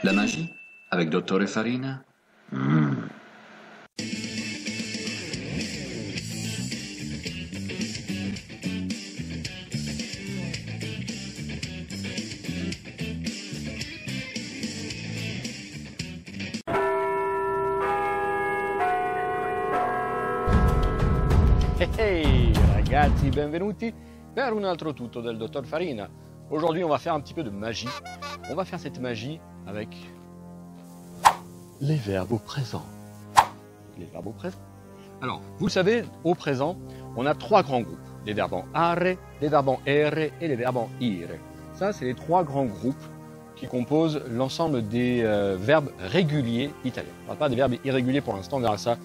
La magie avec Dottore Farina. Hey ragazzi, benvenuti per un altro tutto del Dottor Farina. Aujourd'hui on va faire un petit peu de magie. On va faire cette magie avec les verbes au présent. Les verbes au présent. Alors, vous le savez, au présent, on a trois grands groupes. Les verbes en are, les verbes en ere et les verbes en ire. Ça, c'est les trois grands groupes qui composent l'ensemble des verbes réguliers italiens. On ne parle pas des verbes irréguliers pour l'instant, on verra ça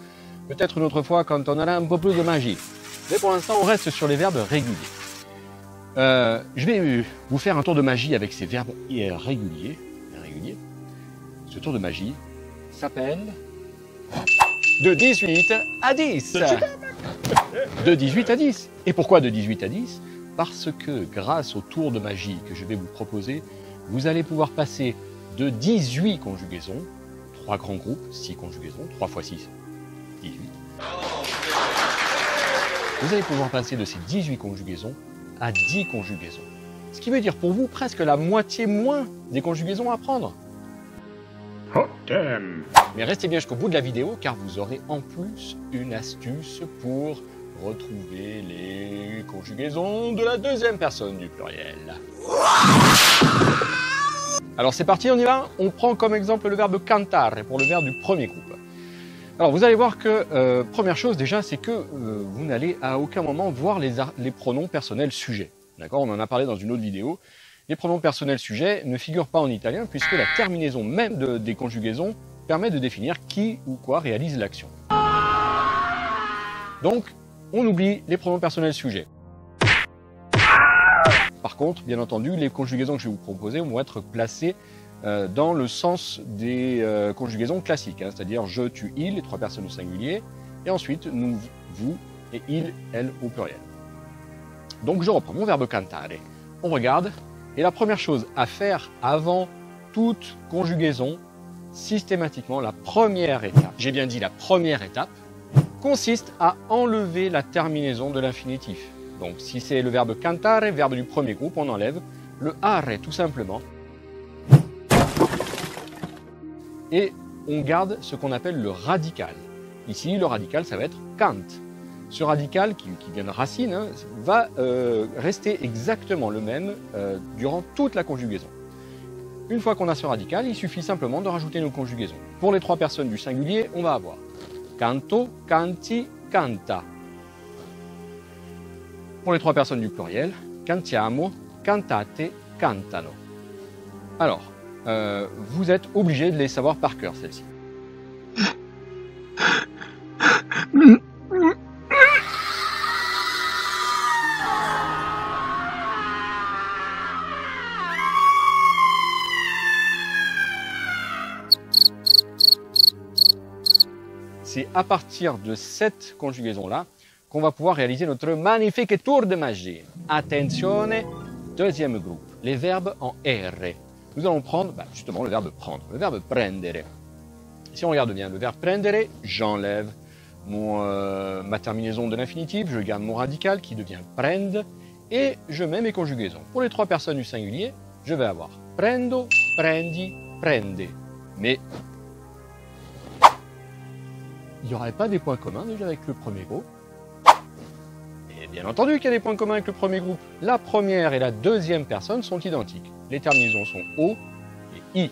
peut-être une autre fois quand on aura un peu plus de magie. Mais pour l'instant, on reste sur les verbes réguliers. Je vais vous faire un tour de magie avec ces verbes réguliers. Ce tour de magie s'appelle de 18 à 10. De 18 à 10. Et pourquoi de 18 à 10? Parce que grâce au tour de magie que je vais vous proposer, vous allez pouvoir passer de 18 conjugaisons, 3 grands groupes, 6 conjugaisons, 3 x 6, 18. Vous allez pouvoir passer de ces 18 conjugaisons à 10 conjugaisons. Ce qui veut dire pour vous presque la moitié moins des conjugaisons à apprendre. Mais restez bien jusqu'au bout de la vidéo car vous aurez en plus une astuce pour retrouver les conjugaisons de la deuxième personne du pluriel. Alors c'est parti, on y va. On prend comme exemple le verbe cantare pour le verbe du premier groupe. Alors vous allez voir que, première chose déjà, c'est que vous n'allez à aucun moment voir les pronoms personnels sujets. D'accord, on en a parlé dans une autre vidéo. Les pronoms personnels sujets ne figurent pas en italien puisque la terminaison même des conjugaisons permet de définir qui ou quoi réalise l'action. Donc, on oublie les pronoms personnels sujets. Par contre, bien entendu, les conjugaisons que je vais vous proposer vont être placées dans le sens des conjugaisons classiques, hein, c'est-à-dire je, tu, il, les trois personnes au singulier, et ensuite nous, vous, et il, elle au pluriel. Donc je reprends mon verbe cantare. On regarde, et la première chose à faire avant toute conjugaison, systématiquement la première étape, j'ai bien dit la première étape, consiste à enlever la terminaison de l'infinitif. Donc si c'est le verbe cantare, verbe du premier groupe, on enlève le are tout simplement. Et on garde ce qu'on appelle le radical. Ici, le radical, ça va être cant. Ce radical, qui vient de racine, hein, va rester exactement le même durant toute la conjugaison. Une fois qu'on a ce radical, il suffit simplement de rajouter nos conjugaisons. Pour les trois personnes du singulier, on va avoir canto, canti, canta. Pour les trois personnes du pluriel, cantiamo, cantate, cantano. Alors, vous êtes obligé de les savoir par cœur, celles-ci. C'est à partir de cette conjugaison-là qu'on va pouvoir réaliser notre magnifique tour de magie. Attenzione, deuxième groupe, les verbes en R. Nous allons prendre justement le verbe prendre, le verbe prendere. Si on regarde bien le verbe prendere, j'enlève ma terminaison de l'infinitif, je garde mon radical qui devient prend et je mets mes conjugaisons. Pour les trois personnes du singulier, je vais avoir prendo, prendi, prende. Mais il n'y aurait pas des points communs déjà avec le premier groupe. Et bien entendu qu'il y a des points communs avec le premier groupe. La première et la deuxième personne sont identiques. Les terminaisons sont O et I.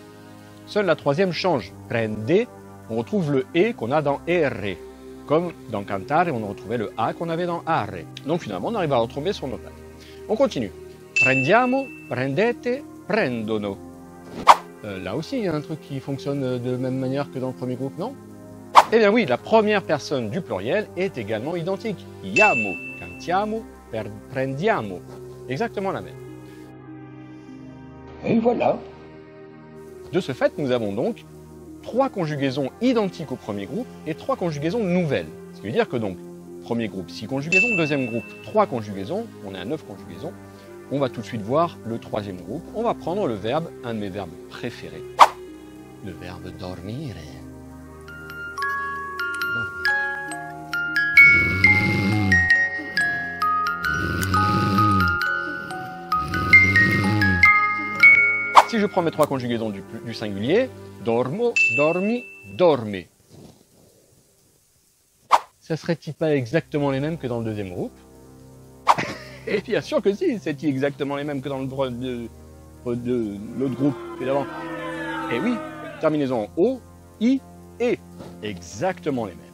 Seule la troisième change. Prende, on retrouve le E qu'on a dans ER. Comme dans cantare, on retrouvait le A qu'on avait dans are. Donc finalement, on arrive à retrouver son notaire. On continue. Prendiamo, prendete, prendono. Là aussi, il y a un truc qui fonctionne de la même manière que dans le premier groupe, non? Eh bien oui, la première personne du pluriel est également identique. Iamo, cantiamo, prendiamo. Exactement la même. Et voilà. De ce fait, nous avons donc 3 conjugaisons identiques au premier groupe et 3 conjugaisons nouvelles. Ce qui veut dire que donc, premier groupe 6 conjugaisons, deuxième groupe 3 conjugaisons, on est à 9 conjugaisons. On va tout de suite voir le troisième groupe. On va prendre le verbe, un de mes verbes préférés, le verbe dormire. Si je prends mes 3 conjugaisons du singulier, dormo, dormi, dorme. Ça serait-il pas exactement les mêmes que dans le deuxième groupe? Et bien sûr que si, c'est-il exactement les mêmes que dans l'autre groupe qui est d'avant. Et oui, terminaison en O, I, E. Exactement les mêmes.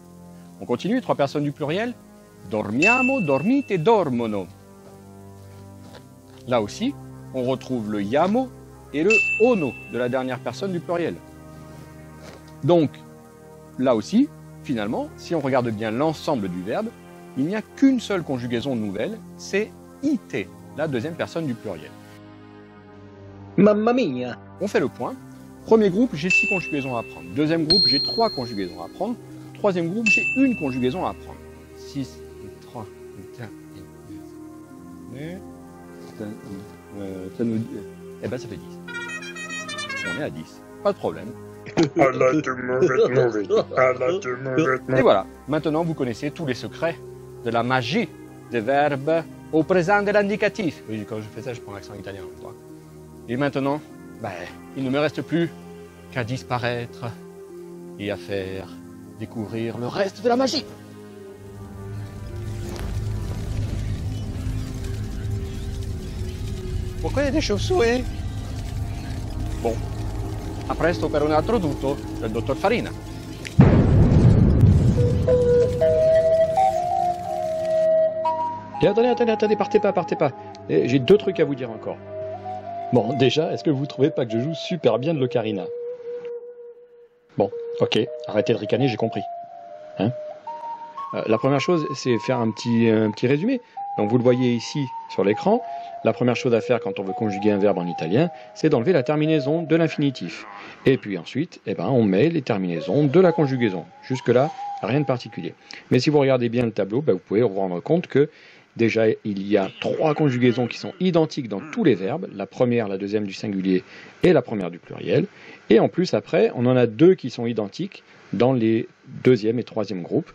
On continue, 3 personnes du pluriel. Dormiamo, dormite, dormono. Là aussi, on retrouve le iamo et le ono de la dernière personne du pluriel. Donc, là aussi, finalement, si on regarde bien l'ensemble du verbe, il n'y a qu'une seule conjugaison nouvelle, c'est ite, la deuxième personne du pluriel. Mamma mia. On fait le point. Premier groupe, j'ai 6 conjugaisons à apprendre. Deuxième groupe, j'ai 3 conjugaisons à apprendre. Troisième groupe, j'ai une conjugaison à apprendre. 6, 3, 4, 5, eh ben ça fait 10. On est à 10. Pas de problème. Et voilà, maintenant vous connaissez tous les secrets de la magie des verbes au présent de l'indicatif. Oui, quand je fais ça, je prends l'accent italien. Et maintenant, il ne me reste plus qu'à disparaître et à faire découvrir le reste de la magie. Pourquoi il y a des chauves-souris? Bon, a presto per un altro tutto del dottor Farina. Et attendez, partez pas. J'ai 2 trucs à vous dire encore. Bon, déjà, est-ce que vous trouvez pas que je joue super bien de l'ocarina? Bon, ok, arrêtez de ricaner, j'ai compris. Hein? La première chose, c'est faire un petit résumé. Donc vous le voyez ici sur l'écran. La première chose à faire quand on veut conjuguer un verbe en italien, c'est d'enlever la terminaison de l'infinitif. Et puis ensuite, on met les terminaisons de la conjugaison. Jusque-là, rien de particulier. Mais si vous regardez bien le tableau, vous pouvez vous rendre compte que déjà, il y a 3 conjugaisons qui sont identiques dans tous les verbes. La première, la deuxième du singulier et la première du pluriel. Et en plus, après, on en a 2 qui sont identiques dans les deuxième et troisième groupes.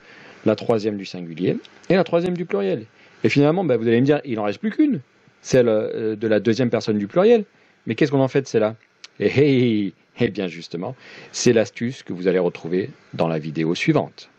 La troisième du singulier et la troisième du pluriel. Et finalement, vous allez me dire, il n'en reste plus qu'une. Celle de la deuxième personne du pluriel. Mais qu'est-ce qu'on en fait de celle-là? Eh bien justement, c'est l'astuce que vous allez retrouver dans la vidéo suivante.